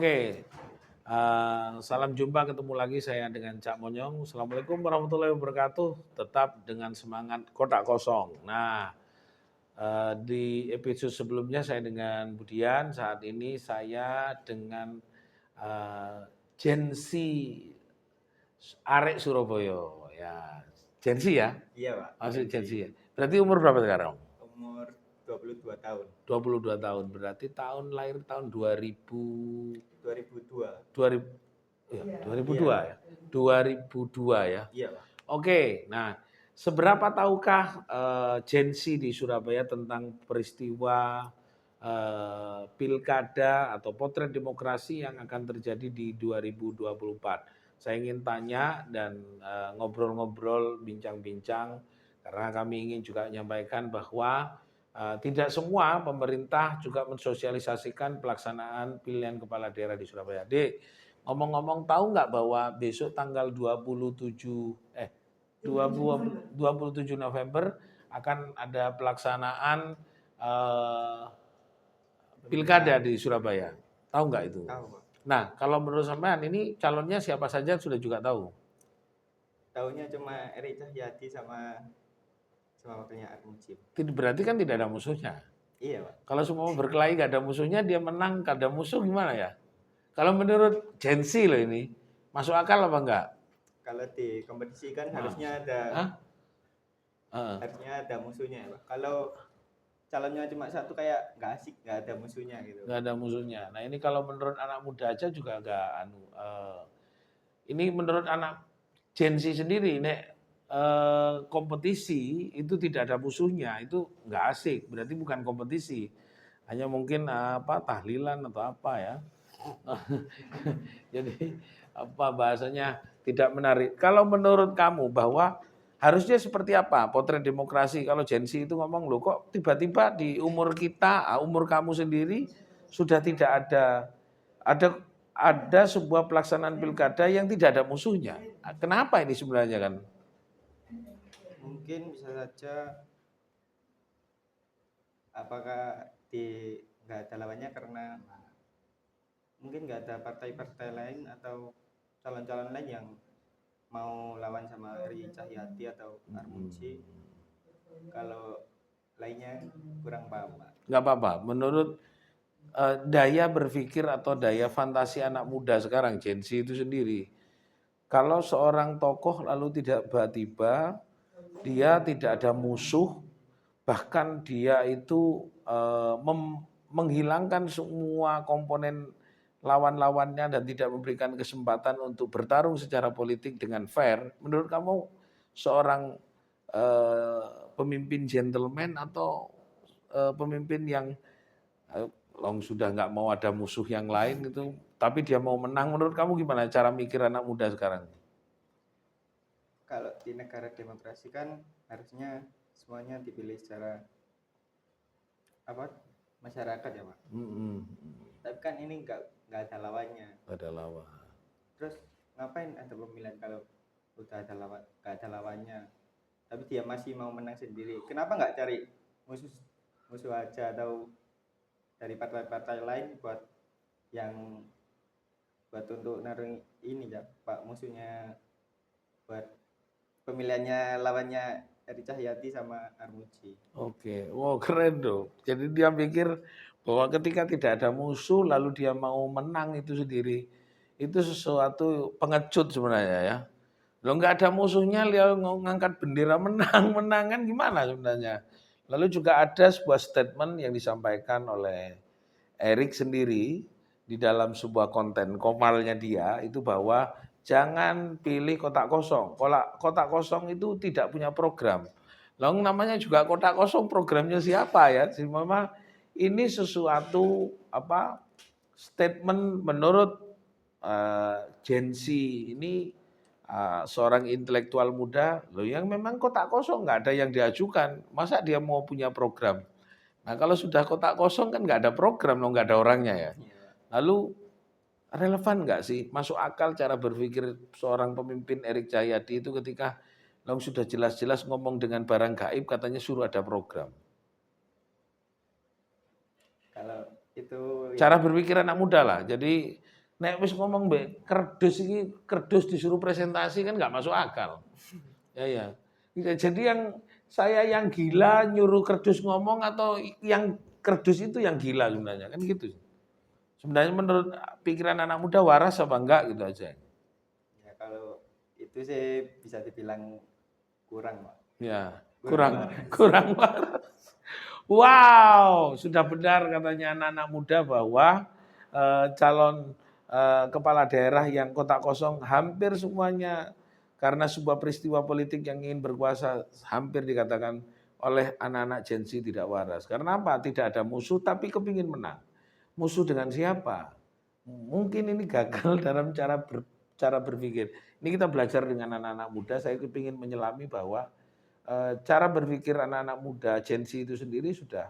Oke, salam jumpa, ketemu lagi saya dengan Cak Monyong. Assalamualaikum warahmatullahi wabarakatuh. Tetap dengan semangat kotak kosong. Nah, di episode sebelumnya saya dengan Budian. Saat ini saya dengan Gen Z Arek Surabaya. Ya, Gen Z ya? Iya, Pak. Masuk Gen Gen Z Z. ya. Berarti umur berapa sekarang? Umur 22 tahun. 22 tahun. Berarti lahir tahun 2000. 2002. 2000 ya, 2002 ya. 2002 ya. Iya, Pak. Oke, nah seberapa tahukah Gen Z di Surabaya tentang peristiwa pilkada atau potret demokrasi yang akan terjadi di 2024? Saya ingin tanya dan ngobrol-ngobrol, bincang-bincang, karena kami ingin juga menyampaikan bahwa tidak semua pemerintah juga mensosialisasikan pelaksanaan pilihan kepala daerah di Surabaya. Dek, ngomong-ngomong, tahu nggak bahwa besok tanggal 27 November akan ada pelaksanaan pilkada di Surabaya. Tahu nggak itu? Tahu, Pak. Nah, kalau menurut sampean ini calonnya siapa saja sudah juga tahu? Tahunya cuma Eri Cahyadi sama wakilnya Armuji. Berarti kan tidak ada musuhnya. Iya, Pak. Kalau semua berkelahi nggak ada musuhnya, dia menang nggak ada musuh gimana ya? Kalau menurut Gen Z loh ini, masuk akal apa enggak? Kalau di kompetisi kan harusnya ada musuhnya, Pak. Kalau calonnya cuma satu kayak nggak asik, nggak ada musuhnya gitu. Nggak ada musuhnya. Nah ini kalau menurut anak muda aja juga nggak ini menurut anak Gen Z sendiri, kompetisi itu tidak ada musuhnya, itu nggak asik. Berarti bukan kompetisi, hanya mungkin tahlilan atau apa ya. Jadi apa bahasanya tidak menarik. Kalau menurut kamu bahwa harusnya seperti apa potret demokrasi? Kalau Gen Z itu ngomong, loh kok tiba-tiba di umur kita, umur kamu sendiri sudah tidak ada sebuah pelaksanaan pilkada yang tidak ada musuhnya. Kenapa ini sebenarnya kan? Mungkin bisa saja apakah nggak ada lawannya karena mungkin nggak ada partai-partai lain atau calon-calon lain yang mau lawan sama Eri Cahyadi atau Armuji. Kalau lainnya kurang paham, Pak. Nggak apa-apa. Menurut daya berpikir atau daya fantasi anak muda sekarang, Gen Z itu sendiri, kalau seorang tokoh lalu tidak tiba-tiba, dia tidak ada musuh, bahkan dia itu menghilangkan semua komponen lawan-lawannya dan tidak memberikan kesempatan untuk bertarung secara politik dengan fair. Menurut kamu seorang pemimpin gentleman atau pemimpin yang sudah nggak mau ada musuh yang lain gitu, tapi dia mau menang, menurut kamu gimana cara mikir anak muda sekarang? Kalau di negara demokrasi kan harusnya semuanya dipilih secara masyarakat ya, Pak. Tapi kan ini nggak ada lawannya. Nggak ada lawan. Terus ngapain ada pemilihan kalau udah ada nggak ada lawannya? Tapi dia masih mau menang sendiri. Kenapa nggak cari musuh aja atau dari partai-partai lain buat untuk naruh ini ya, Pak, musuhnya buat pemilihannya lawannya Eri Cahyadi sama Armuji. Oke, wow keren dong. Jadi dia pikir bahwa ketika tidak ada musuh lalu dia mau menang itu sendiri, itu sesuatu pengecut sebenarnya ya. Lo nggak ada musuhnya, dia ngangkat bendera menang kan gimana sebenarnya. Lalu juga ada sebuah statement yang disampaikan oleh Erik sendiri di dalam sebuah konten komalnya dia itu bahwa jangan pilih kotak kosong. Kotak kosong itu tidak punya program. Lalu namanya juga kotak kosong, programnya siapa ya? Memang ini sesuatu statement menurut Gen Z ini seorang intelektual muda loh yang memang kotak kosong nggak ada yang diajukan. Masa dia mau punya program? Nah kalau sudah kotak kosong kan nggak ada program, loh nggak ada orangnya ya. Lalu relevan nggak sih, masuk akal cara berpikir seorang pemimpin Eri Cahyadi itu ketika sudah jelas-jelas ngomong dengan barang gaib katanya suruh ada program. Kalau itu cara berpikir anak muda lah. Jadi Nek wis ngomong mbek kerdus iki, kerdus disuruh presentasi kan nggak masuk akal. Ya. Jadi saya yang gila nyuruh kerdus ngomong atau yang kerdus itu yang gila sebenarnya kan gitu. Sebenarnya menurut pikiran anak muda waras apa enggak gitu aja. Ya kalau itu sih bisa dibilang kurang, Pak. Ya, Kurang kurang waras. kurang waras. Wow, sudah benar katanya anak-anak muda bahwa calon kepala daerah yang kotak kosong hampir semuanya karena sebuah peristiwa politik yang ingin berkuasa hampir dikatakan oleh anak-anak Gen Z tidak waras. Karena apa? Tidak ada musuh tapi kepingin menang. Musuh dengan siapa? Mungkin ini gagal dalam cara berpikir. Ini kita belajar dengan anak-anak muda, saya kepingin menyelami bahwa cara berpikir anak-anak muda Gen Z itu sendiri sudah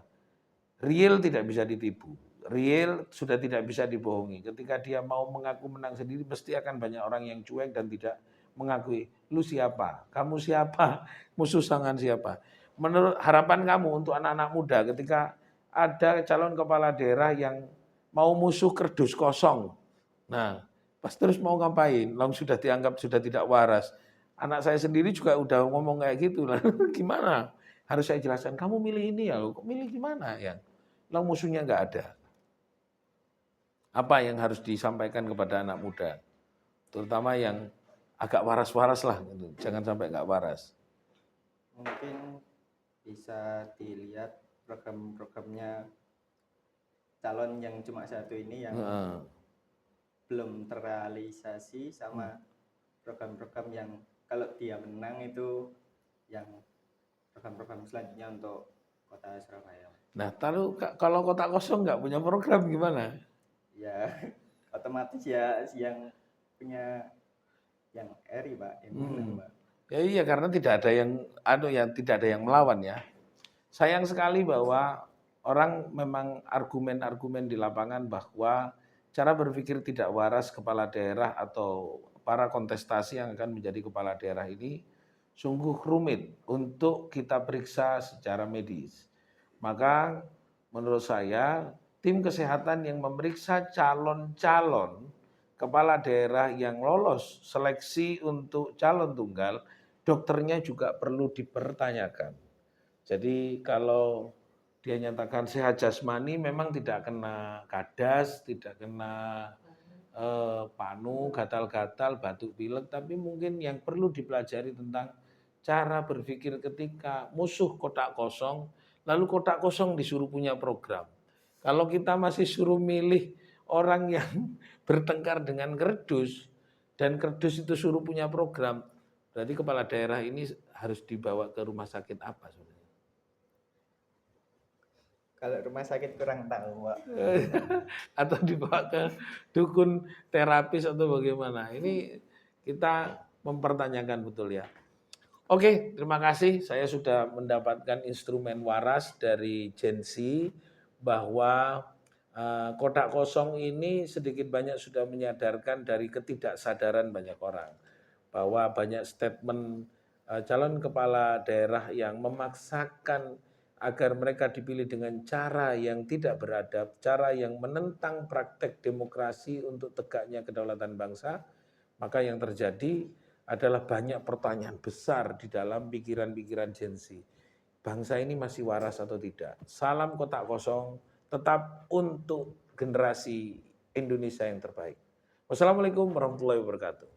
real tidak bisa ditipu. Real sudah tidak bisa dibohongi. Ketika dia mau mengaku menang sendiri, pasti akan banyak orang yang cuek dan tidak mengakui. Lu siapa? Kamu siapa? Musuh sangan siapa? Menurut harapan kamu untuk anak-anak muda ketika ada calon kepala daerah yang mau musuh kerdus kosong. Nah, pas terus mau ngapain? Long sudah dianggap sudah tidak waras. Anak saya sendiri juga udah ngomong kayak gitu lah. Gimana? Harus saya jelaskan, kamu milih ini ya, kok milih gimana ya? Long musuhnya nggak ada. Apa yang harus disampaikan kepada anak muda? Terutama yang agak waras-waras lah, gitu. Jangan sampai nggak waras. Mungkin bisa dilihat program-programnya calon yang cuma satu ini yang belum terrealisasi sama program-program yang kalau dia menang itu yang program-program selanjutnya untuk kota Surabaya. Nah, kalau kota kosong nggak punya program gimana? Ya otomatis ya yang punya yang eri Pak, yang menang Pak. Ya iya karena tidak ada tidak ada yang melawan ya. Sayang sekali bahwa orang memang argumen-argumen di lapangan bahwa cara berpikir tidak waras kepala daerah atau para kontestasi yang akan menjadi kepala daerah ini sungguh rumit untuk kita periksa secara medis. Maka menurut saya tim kesehatan yang memeriksa calon-calon kepala daerah yang lolos seleksi untuk calon tunggal, dokternya juga perlu dipertanyakan. Jadi kalau dia nyatakan sehat jasmani memang tidak kena kadas, tidak kena panu, gatal-gatal, batuk pilek, tapi mungkin yang perlu dipelajari tentang cara berpikir ketika musuh kotak kosong, lalu kotak kosong disuruh punya program. Kalau kita masih suruh milih orang yang bertengkar dengan kerdus, dan kerdus itu suruh punya program, berarti kepala daerah ini harus dibawa ke rumah sakit apa sebenarnya? Kalau rumah sakit kurang tahu Pak. Atau dibawa ke dukun terapis atau bagaimana? Ini kita mempertanyakan betul ya. Oke, terima kasih. Saya sudah mendapatkan instrumen waras dari Gen Z bahwa kotak kosong ini sedikit banyak sudah menyadarkan dari ketidaksadaran banyak orang. Bahwa banyak statement calon kepala daerah yang memaksakan agar mereka dipilih dengan cara yang tidak beradab, cara yang menentang praktek demokrasi untuk tegaknya kedaulatan bangsa, maka yang terjadi adalah banyak pertanyaan besar di dalam pikiran-pikiran Gen Z. Bangsa ini masih waras atau tidak? Salam kotak kosong, tetap untuk generasi Indonesia yang terbaik. Wassalamualaikum warahmatullahi wabarakatuh.